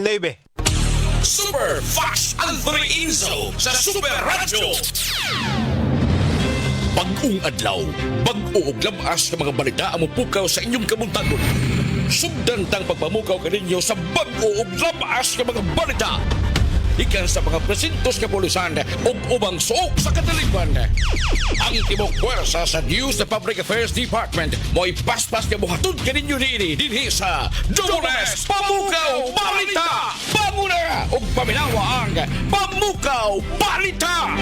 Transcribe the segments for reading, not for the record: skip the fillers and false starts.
Navy. Super Fast Anthony Inzo sa Super Radio. Bagong adlaw, bag-o og labas nga mga balita ang mupukaw sa inyong kabuntagon. Sugdan tang pagpamukaw kaninyo sa bag-o og labas nga mga balita. Ikan sa mga presintos kapulisan o ubang suok sa kadaliman. Ang Timog Puwersa sa News and Public Affairs Department mo'y paspas nga buhatod kaninyo dinhi sa Jones Pamukaw Balita! Pamuna o paminawa ang Pamukaw Balita!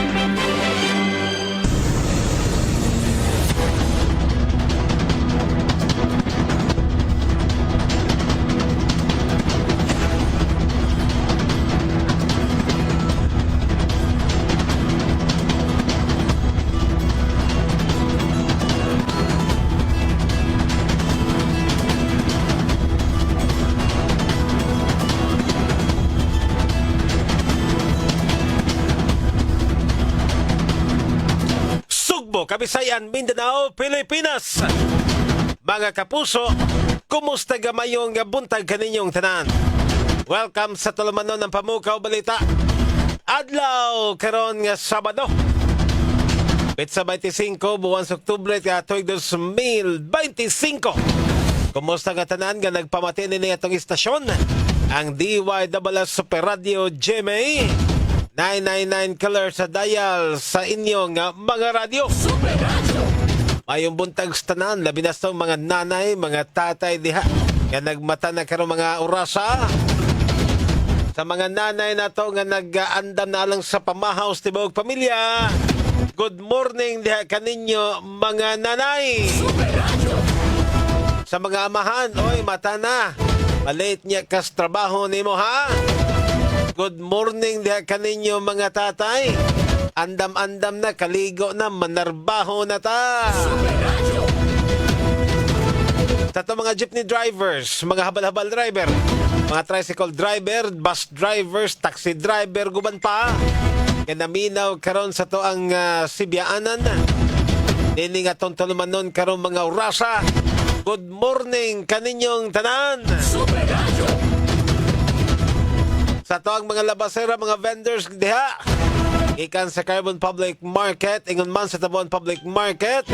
Kabisayan, Mindanao, Pilipinas. Mga kapuso, kumusta gamayong buntag kaninyong tanan? Welcome sa tulumanon ng Pamukaw Balita. Adlaw karon nga Sabado. Petsa 25 buwan sa Oktubre ka tuig 2025. Kumusta nga tanan nga nagpamati ni atong istasyon? Ang DYWS Super Radio GMA 999 killer sa dial sa inyong mga radyo. Super Radio. Mayong buntag sa tanan, labi na sa mga nanay, mga tatay diha. Nga nagmata na karong mga orasa. Sa mga nanay na to nga nag-aandam na alang sa pamahaws tibok pamilya. Good morning diha kaninyo mga nanay. Super Radio. Sa mga amahan, oy mata na. Malate niya kas trabaho nimo ha. Good morning diha kaninyo mga tatay. Andam-andam na, kaligo na, manarbaho na ta. Sa to mga jeepney drivers, mga habal-habal driver, mga tricycle driver, bus drivers, taxi driver, guban pa. Kanaminaw karon sa to ang Sibyaanan. Dini nga tong tulumanon karon mga orasa. Good morning kaninyong tanan. Super Radio. Sa to ang mga labasera, mga vendors diha. Ikan sa Carbon Public Market, ingon man sa Tabon Public Market.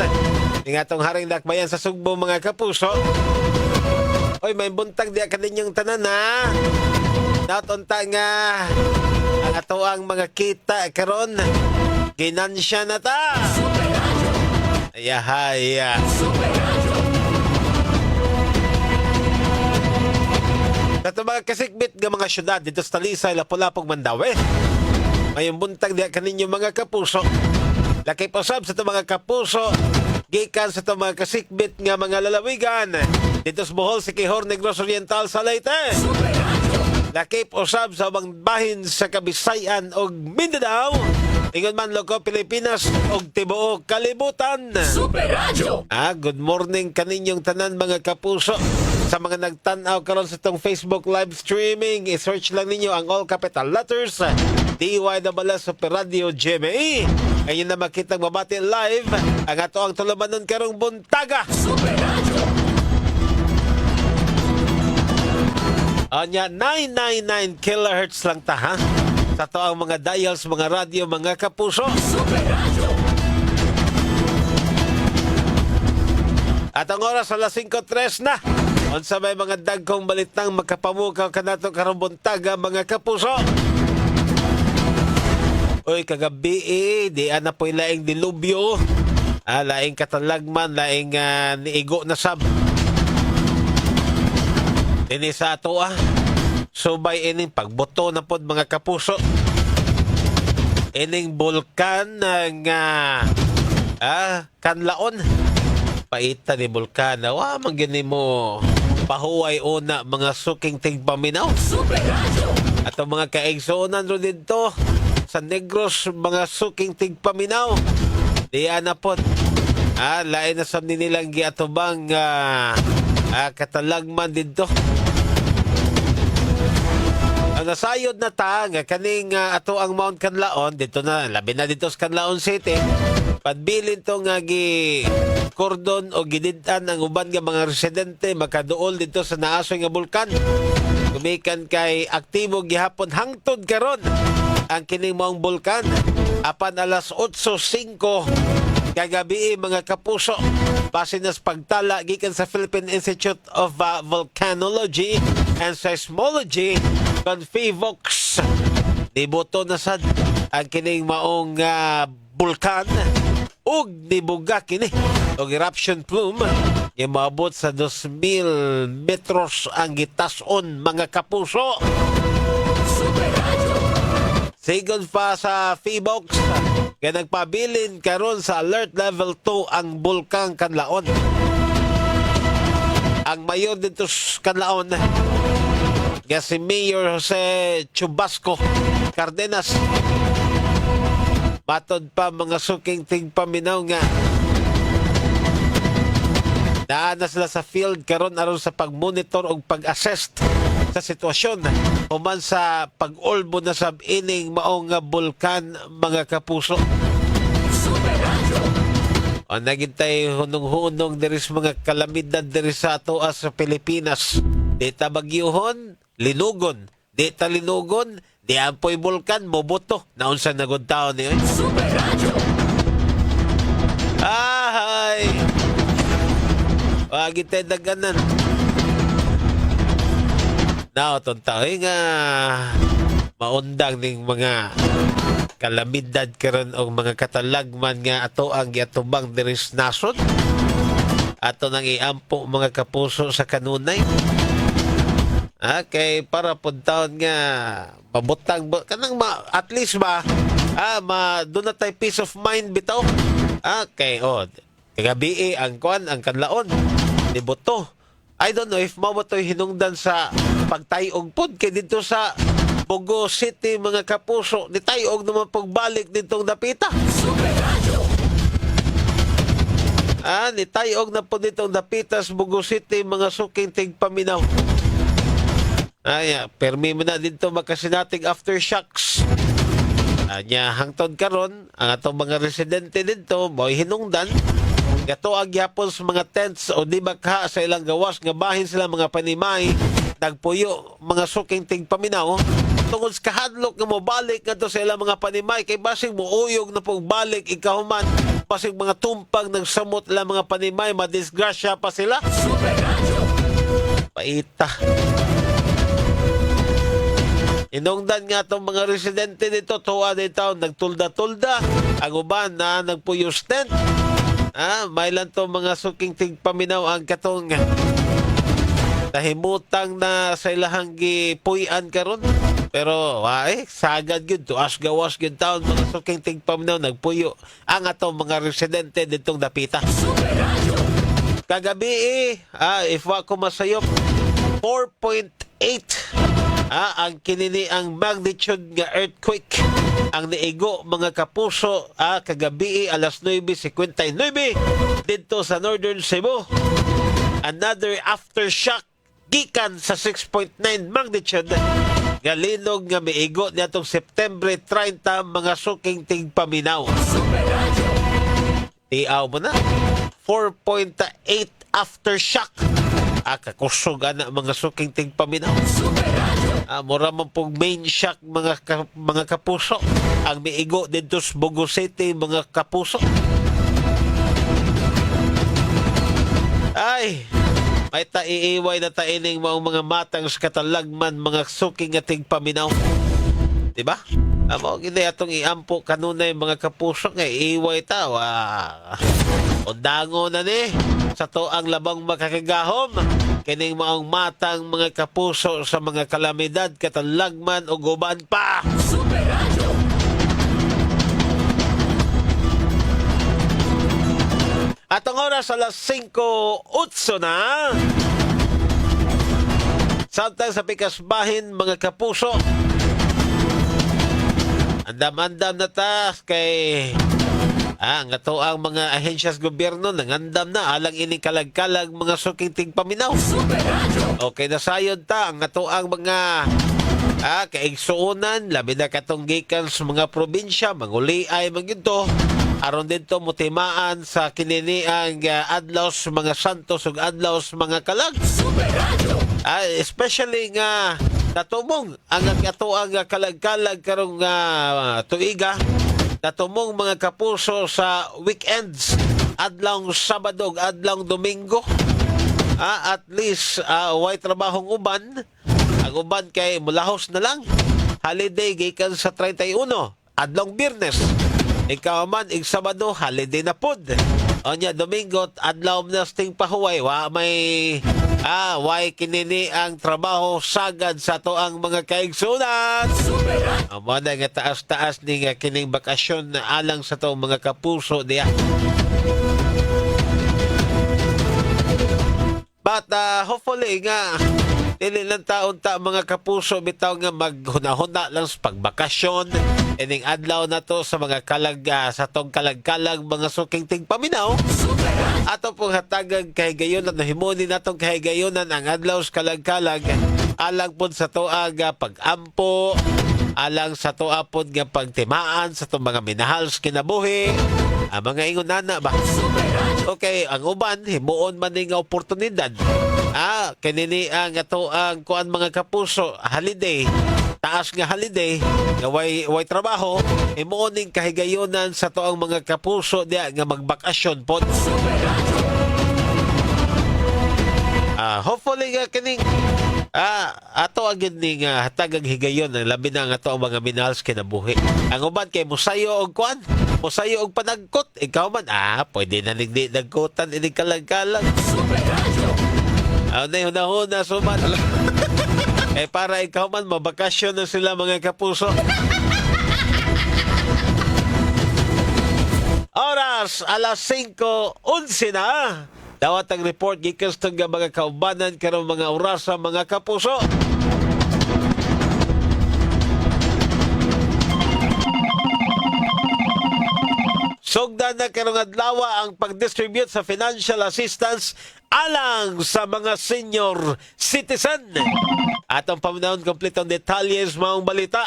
Ingatong haring dakbayan sa Sugbo mga kapuso. Oy, may buntag diha kaninyong tanan ha. Natunta nga ang ato ang mga kita karon. Ginansya na ta. Ayahaya. Sa mga kasikbit nga mga syudad dito sa Talisay, Lapu-Lapog, Mandaue. Mayong buntag diha kaninyo mga kapuso. Laki pasab sa ito mga kapuso. Gikan sa ito mga kasikbit nga mga lalawigan. Dito sa Bohol, Siquijor, Negros Oriental, sa Leyte. Laki pasab sa mga bahin sa Kabisayan o Mindanao. Ingon man Loko, Pilipinas o tibuok kalibutan. Super Radio. Good morning kaninyong tanan mga kapuso. Sa mga nagtanaw karon sa itong Facebook live streaming, i-search lang ninyo ang all capital letters DYWS Super Radio GMA. Ayun na makitang mabati live ang ato ang tulumanon karong buntaga. Super Radio. Anya 999 kHz lang ta ha. Sa to ang mga dials, mga radio, mga kapuso. Super Radio. At ang oras alas 5:03 na. Unsa may mga dagkong balitang makapamukaw kanato karong buntaga mga kapuso. Oy kagabi di ana po'y laing dilubyo. Laing katalagman, laing niigo na sab. Dini sa ato subay ining pagboto na pod mga kapuso. Ining bulkan nga kanlaon. Paita ni bulkan. Wa man gini mo pahuway una mga suking tigpaminaw. At ang mga kaigsunan ro dito sa Negros, mga suking tigpaminaw. Diyan na po. Lain na sa nilang giatubang katalagman dito. Ang nasayod na ta nga kaning ato ang Mount Canlaon dito na labi na dito sa Canlaon City. Padbilin to nga gi kordon o gididtan ang uban nga mga residente makaduol dito sa naasoy nga bulkan. Gumikan kay aktibo gihapon hangtod karon ang kining maong bulkan. Apan alas 8:05 kagabi mga kapuso, base nas pagtala gikan sa Philippine Institute of Volcanology and Seismology kon PHIVOLCS, niboto na sad ang kining maong bulkan ug nibuga kini og eruption plume nga maabot sa 2,000 metros ang gitas-on mga kapuso. Sigon pa sa PHIVOLCS, kaya nagpabilin karon sa alert level 2 ang bulkang Kanlaon. Ang mayor dito sa Kanlaon nga si Mayor Jose Chubasco Cardenas, matod pa mga suking tigpaminaw nga naana sila sa field karon aron sa pag-monitor o pag-assess sa sitwasyon human sa pag-olbo na sab ining maong bulkan mga kapuso. O nagintay hunong-hunong diri sa mga kalamidad diri sa atoa sa Pilipinas. Di ta bagyuhon, linugon. Di ta linugon, di ampoy bulkan, moboto. Naunsa nagod taon niyo. Ahay! Wagi tayo daganan. Now, itong tao'y nga maundang ning mga kalamidad karon og mga katalagman nga ato ang giatubang diri sa nasod. Ato nang iampo mga kapuso sa kanunay. Okay, para pud taon nga mabutang kanang at least ba doon na tayo peace of mind bitaw. Okay, kagabi ang kuan ang Kanlaon niboto. I don't know if mabotoy hinungdan sa pagtayog pod kay dito sa Bogo City mga kapuso ni tayog naman pagbalik ditong dapita. Ni tayog na po ditong dapita sa Bogo City mga suking tigpaminaw. Permi mo na dito makasinating aftershocks. Hangtod karon ang atong mga residente dito mo'y hinungdan gato ang gyapon sa mga tents o di bakha sa ilang gawas nga bahin sila mga panimay nagpuyo mga suking tigpaminaw tungod sa kahadlok nga mobalik ngadto sa ilang mga panimay kay basig muuyog na pong balik ikahuman basig mga tumpag nagsamot ilang mga panimay madisgrasya pa sila. Paita. Inungdan nga itong mga residente dito tuwa dito nagtulda-tulda ang uban na nagpuyo tent. May lang to mga suking tigpaminaw ang katong tahimutang na sa ilahang gipuy-an karon. Pero sagad gyud tuas gawas gyud taon mga suking tigpaminaw nagpuyo ang atong mga residente ditong dapita. Kagabi if wa ko masayop 4.8 ang kinini ang magnitude nga earthquake ang niigo mga kapuso kagabi alas 9:59 dito sa Northern Cebu. Another aftershock gikan sa 6.9 magnitude nga linog nga miigo niadtong September 30 mga suking tigpaminaw. Tiaw mo na 4.8 aftershock. Kakusog na mga suking tigpaminaw. Mura man pong main shock mga kapuso ang miigo dito sa Bogo City mga kapuso. May taiiway na taining mga matang sa katalagman mga suking nga tigpaminaw. Diba? Amo gid atong iampo kanunay mga kapuso nga iiway ta. Undango na ni sa to ang labang makakagahom kining maong matang mga kapuso sa mga kalamidad, katalagman o guban pa. Atong oras alas 5:08 na. Samtang sa Pikasbahin mga kapuso. Andam-andam na ta kay nga to ang mga ahensyas gobyerno nangandam na alang ining kalag-kalag mga suking tigpaminaw. Okay na sayod ta ang ato ang mga kaigsuonan labi na katong gikan sa mga probinsya manguli ay magyudto aron dito mutimaan sa kinini ang adlaw sa mga santos ug adlaw sa mga kalag. Especially nga Natumong ang ato ang kalag-kalag karong tuiga. Natumong mga kapuso sa weekends, adlong Sabado, adlong Domingo. At least way trabahong uban. Ang uban kay mulahos na lang. Holiday gikan sa 31, adlong Biyernes. Ikaw man, Sabado, holiday na pod. Onya, Domingo, adlaw nasting pahuway. Way kinini ang trabaho sagad sa to ang mga kaigsunan. Amo na nga taas-taas ni nga kining bakasyon na alang sa to mga kapuso diya. But hopefully nga dili lang taon ta mga kapuso bitaw nga maghuna-huna lang sa pagbakasyon. Ining adlaw na to sa mga sa tong kalag-kalag mga suking tingpaminaw. Ato pong hatagang kahigayonan na himuni natong kahigayonan ang adlaw sa kalag-kalag alang pod sa tuag pag-ampo, alang sa tuapod nga pagtimaan sa itong mga minahal sa kinabuhi. Ang mga ingonana ba? Okay, ang uban, himuon man nga oportunidad. Kanini ang ato ang kuan mga kapuso, holiday. Taas nga holiday, nga way trabaho, himuon ning kahigayonan sa to ang mga kapuso diya nga magbakasyon pod. Hopefully nga kining ato agad ni nga hatagang higayon ang labi na nga ato ang mga minahals kinabuhi. Ang uban kay musayo og kuan, musayo og panagkot. Ikaw man pwede na nigdi nagkutan ini kalag-kalag. Una suman. Para ikaw man mabakasyon na sila mga kapuso. Oras alas 5:11 na. Dawat ang report gikas tong mga kaubanan karong mga orasa mga kapuso. Sugdan na karong adlaw ang pag-distribute sa financial assistance alang sa mga senior citizen. Atong pamunahon kompletong detalyes maong balita.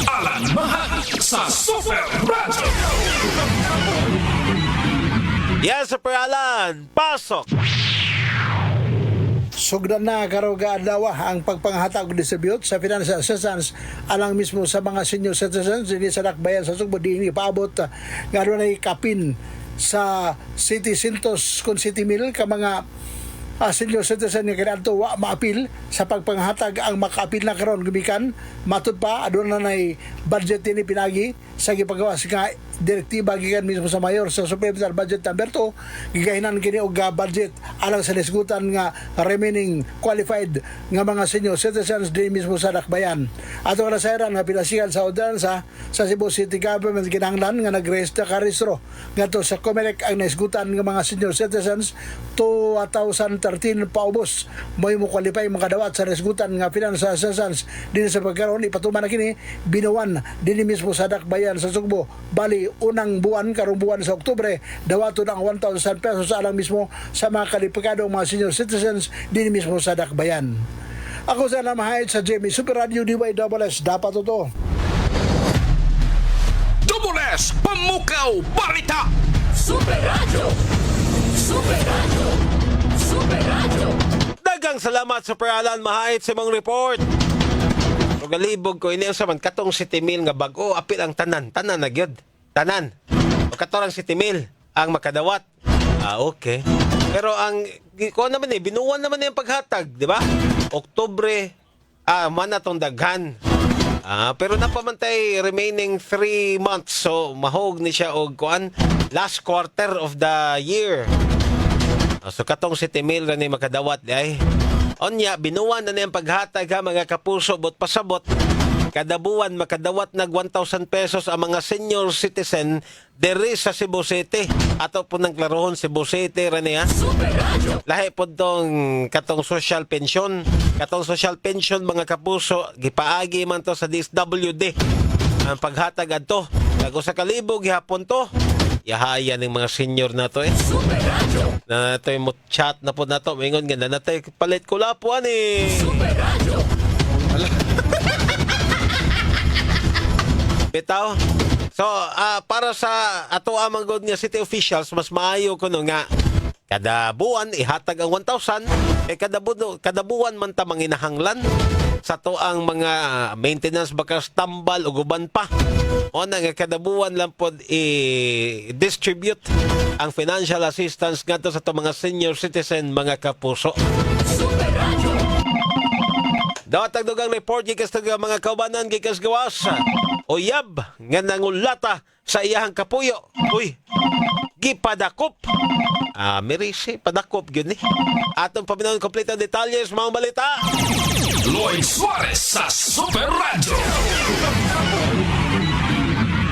Alan Mahal sa Super Radio. Yes, Super Alan, pasok! Sugdan na karoga adlaw ang pagpanghatag og distribute sa financial assistance alang mismo sa mga senior citizens dinhi sa Dakbayan sa Sugbo dinhi paabot nga adunay kapin sa City Sintos kun City Mill ka mga senior citizen nga kadto wa maapil sa pagpanghatag ang makaapil na karon gumikan matud pa aduna nay budget ni pinagi sa gipagawas nga direktiba gikan mismo sa mayor sa supplemental budget number 2 gigahinan kini og budget alang sa nisgutan nga remaining qualified nga mga senior citizens din mismo sa Dakbayan. Ato nga nasayran nga pinasigan sa ordinansa sa Cebu City Government kinahanglan nga nagrehistro karehistro ngadto sa COMELEC ang nisgutan nga mga senior citizens 2013 paubos mo qualify makadawat sa nisgutan nga financial assistance din sa pagkaroon ipatuman na kini binuwan din mismo sa Dakbayan sa Sugbo. Bali unang buwan karong buwan sa Oktubre dawaton ang 1,000 pesos alang mismo sa mga kalipikadong mga senior citizens din mismo sa Dakbayan. Ako sa Namahayad sa Jimmy Super Radio DYSS dapat ito. Double S Pamukaw Balita. Super Radio. Super Radio. Super Radio. Dagang salamat Super Alan Mahayad sa mong report. Galibog ko ini sa man katong 7,000 nga bag-o apil ang tanan na gyud. Tanan. O katorang 7,000 ang makadawat. Okay. Pero ang ko naman binuwan naman yung paghatag, di ba? Oktubre man atong daghan. Pero napamantay remaining 3 months. So mahog ni siya og kuan last quarter of the year. So katong 7,000 ra ni makadawat ay. Onya, binuwan na niyang paghatag mga kapuso, bot pasabot. Kada buwan, makadawat nag 1,000 pesos ang mga senior citizen diri sa Cebu City. Ato po nang klarohon Cebu City, Rania. Lahi po katong social pension. Katong social pension, mga kapuso, gipaagi man to sa DSWD. Ang paghatag adto. Lago sa kalibog, gihapon to. Yahaya ng mga senior na to na nato yung chat na po na to mingon nga na nato palit ko lapuan bitaw. So para sa ato amang god nga city officials mas maayo kuno nga kada buwan ihatag ang 1,000 kada buwan man ta manginahanglan sa tuang mga maintenance bakas tambal o guban pa. O na nga kada buwan lang po i-distribute ang financial assistance nga to sa to mga senior citizen, mga kapuso. Super Radio. Dawat ang dugang report gikas taga mga kaubanan gikas gawas. Uyab nga nangulata sa iyahang kapuyo. Uy, gipadakop. Mirisi, padakop yun eh. Atong paminawin kompleto ang detalles, mga balita. Lloyd Suarez sa Super Radio.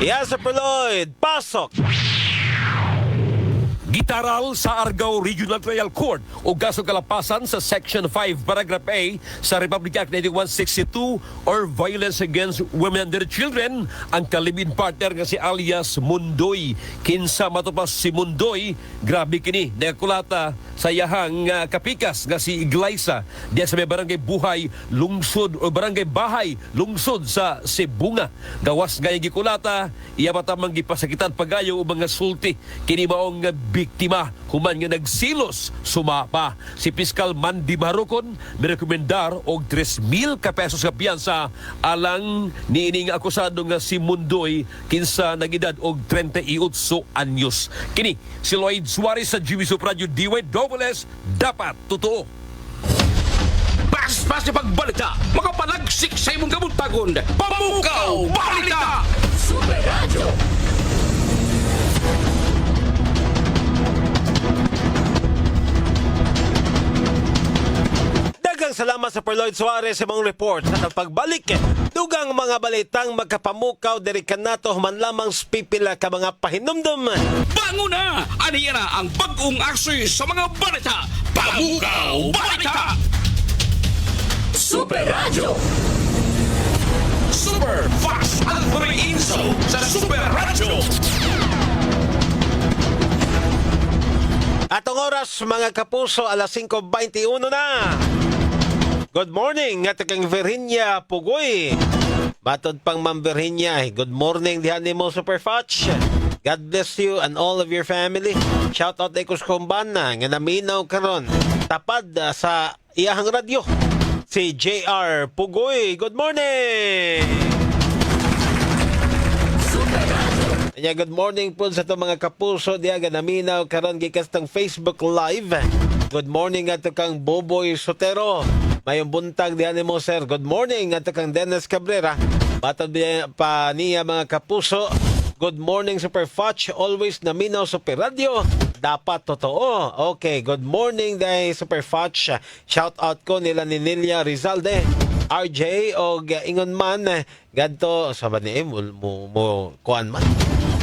Yan sa Lloyd, pasok. Gitaral sa Argao Regional Trial Court o Gaso Kalapasan sa Section 5, Paragraph A sa Republic Act 9162 or Violence Against Women and Their Children, ang kalibin partner nga si alias Mundoy. Kinsa matupas si Mundoy, grabe kini, nakakulata sa yahang kapikas nga si Iglesia diya sa may barangay Buhay, lungsod o barangay Bahay, lungsod sa Sibunga. Gawas nga yung gikulata, iya matamang gipasakitan pagayo o mga sulti kini maong biktima human nga nagsilos sumapa. Si Piskal Mandy Marukon mirekomendar og 3,000 ka pesos ka piyansa alang niining akusado nga si Mundoy kinsa nagedad og 38 anyos. Kini si Lloyd Suarez sa GV Super Radio DWS, dapat totoo. Pas sa pagbalita, mga palagsik sa imong kabuntagon, Pamukaw Balita! Super Radio. Daghang salamat sa Lloyd Suarez sa mga report sa pagbalik. Dugang mga balitang magkapamukaw diri kanato human lamang pipila ka mga pahinumdum. Bango na! Aniya na ang bagong aksi sa mga balita, Pamukaw Balita! Super Radio. Super Fast Alpha Info sa Super Radio! Atong oras mga kapuso, alas 5:21 na. Good morning, at kang Virginia Pugoy. Batod pang Ma'am Virginia, good morning dihan nimo Super Fudge. God bless you and all of your family. Shout out Ekos Kumbana nga naminaw karon tapad sa iyahang radyo. Si JR Pugoy, good morning! Super Radio. Kanya good morning po sa itong mga kapuso diya ganaminaw karon gikas ng Facebook Live. Good morning ato kang Boboy Sotero. Mayong buntag diyan mo sir. Good morning ato kang Dennis Cabrera. Batod pa niya mga kapuso. Good morning Super Fudge. Always naminaw Super Radio. Dapat totoo. Okay, good morning dahil Super Fudge. Shout out ko nila ni Nilia Rizalde, RJ o ingon man gadto sa ba ni mo kuan man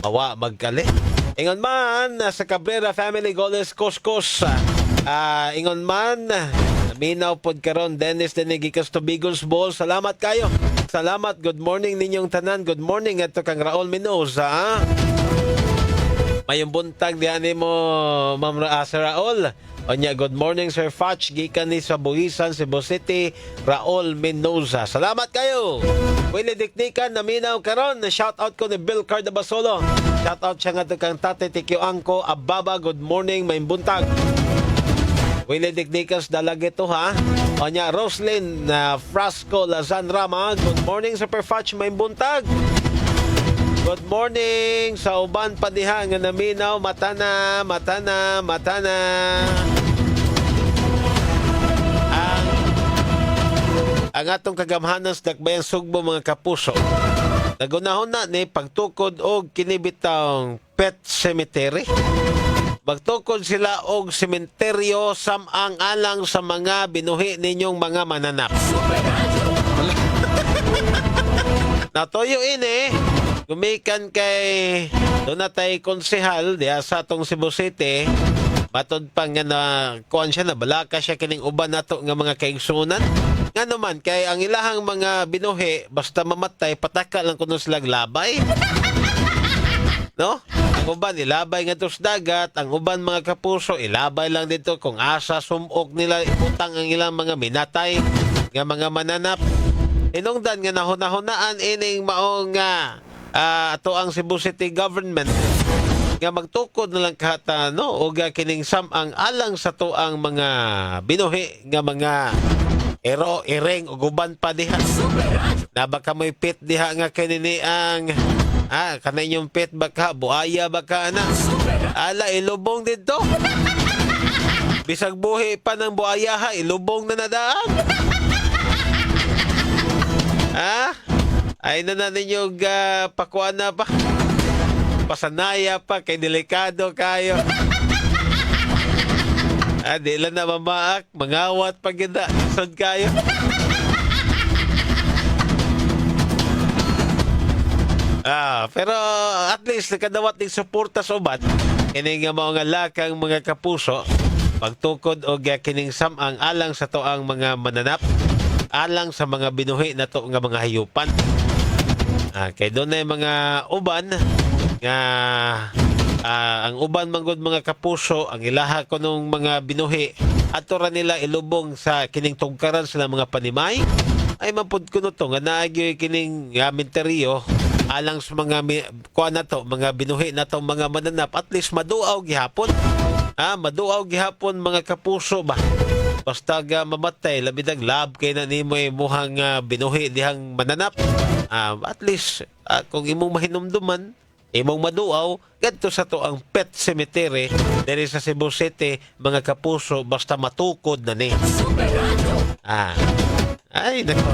mawa magkali ingon man sa Cabrera family Goles Koskos ingon man minaw pod karon Dennis Denigikas to Bigos Ball. Salamat kayo, salamat. Good morning ninyong tanan. Good morning ato kang Raul Minosa. Mayong buntag diyan mo Ma'am Sir Raul. Onya, good morning Sir Fudge, gikan ni sa Buhisan, Cebu City, Raul Mendoza. Salamat kayo. Willie Diknikan, naminaw karon. Shout out ko ni Bill Cardabasolo. Shout out siya nga kang Tate Tikyo Angko Ababa. Good morning, may buntag. Willie Diknikas dalagi to ha. Onya, Roslyn Frasco Lazan Rama. Good morning Super Fudge, may buntag. Good morning sa uban pa diha nga naminaw matana. Ang atong kagamhanan sa Dakbayan Sugbo mga kapuso. Nagunahon na ni pagtukod og kinibitang pet cemetery. Magtukod sila og sementeryo samang alang sa mga binuhi ninyong mga mananap. Super Radio. Natoyo ini gumikan kay Donatay Konsehal diya sa atong Cebu City. Matod pa nga na kuan siya na balaka siya kining uban nato nga mga kaigsunan. Nga naman kay ang ilahang mga binuhi basta mamatay pataka lang kuno sila labay. No? Ang uban ilabay nga tos dagat, ang uban mga kapuso ilabay lang dito kung asa sumok nila iputang ang ilang mga minatay nga mga mananap. Inungdan nga nahunahunaan ining maong ato ang Cebu City government nga magtukod na lang kahata no o kining samang alang sa to ang mga binuhi nga mga ero, ireng, uguban pa diha. Na baka may pit diha nga kanini ang kanay yung pit baka, buaya baka na. Ala, ilubong dito. Bisag buhi pa ng buaya ha, ilubong na nadaan. Ay na ninyo pakuan na pa. Pasanaya pa, kay delikado kayo. Di lang na mamaak, mangawat pag ganda. Sod kayo. Pero at least nakadawat ng suporta sa ubat. Kini nga mga lakang mga kapuso, pagtukod o kining samang alang sa toang mga mananap, alang sa mga binuhi na to nga mga hayupan. Kay doon na yung mga uban nga ang uban manggod mga kapuso, ang ilaha ko nung mga binuhi, ato ra nila ilubong sa kining tungkaran sila mga panimay, ay mapud ko no to nga naagyo kining minteryo alang sa mga kuha na to, mga binuhi na to mga mananap, at least maduaw gihapon. Maduaw gihapon mga kapuso ba? Basta mamatay, labidag lab kay na nimo muhang binuhi dihang mananap. At least kung imong mahinumduman, imong maduaw, gadto sa to ang pet cemetery diri sa Cebu City, mga kapuso, basta matukod na ni. Ay, nako.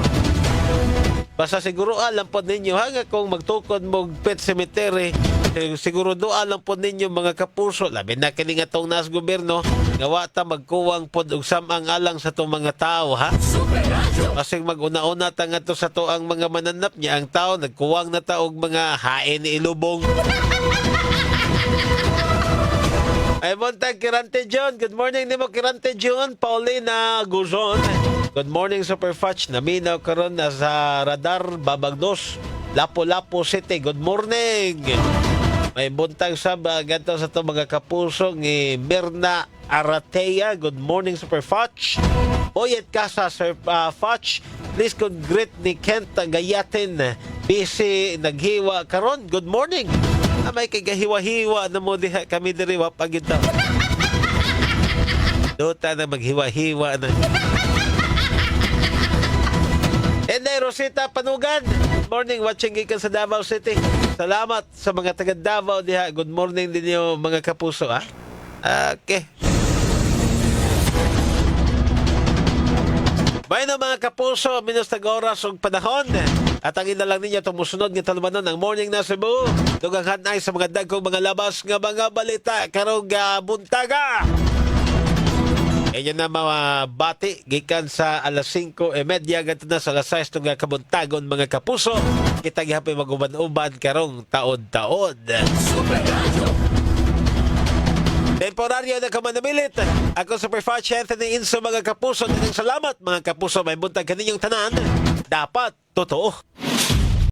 Basta siguro alam po ninyo, hanga kung magtukod mong pet cemetery, siguro do alam po ninyo mga kapuso, labi na kini nga tong nas gobyerno, gawa ta magkuwang pod og samang alang sa tong mga tao, ha? Kasi mag-una-una ta nga to sa to ang mga mananap niya, ang tao nagkuwang na ta og mga hain ni ilubong. Ay, buntag, Kirante John. Good morning nimo, Kirante John. Paulina Guzon. Good morning, Super Fudge. Naminaw karon na sa radar, Babagnos, Lapu-Lapu City. Good morning. May buntag sa ganito sa to mga kapuso ni Mirna Aratea. Good morning, Super Fudge. Oyet ka sa Sir Fudge. Please greet ni Kent Gayatin. Busy naghiwa karon. Good morning. May kagahiwa-hiwa na mo diha kami diri wa pagita. Dota na maghiwa-hiwa na. Enday Rosita Panugan. Good morning, watching gikan sa Davao City. Salamat sa mga taga Davao diha. Good morning din niyo mga kapuso, ha. Okay. May na mga kapuso, minus tag-oras og panahon. At ang ina lang ninyo tumusunod ng talumanon ng Morning na Cebu. Dugang hanay sa mga dagkong mga labas nga mga balita karong buntaga. Inyo na mga bati gikan sa alas 5:30 ganito na sa alas 6 nga kabuntagon mga kapuso. Kita gihapon maguban-uban karong taon-taon. Temporaryo na kamanamilit. Ako Super Fudge Anthony Inso mga kapuso. Salamat mga kapuso. May buntag kaninyong tanan. Dapat totoo.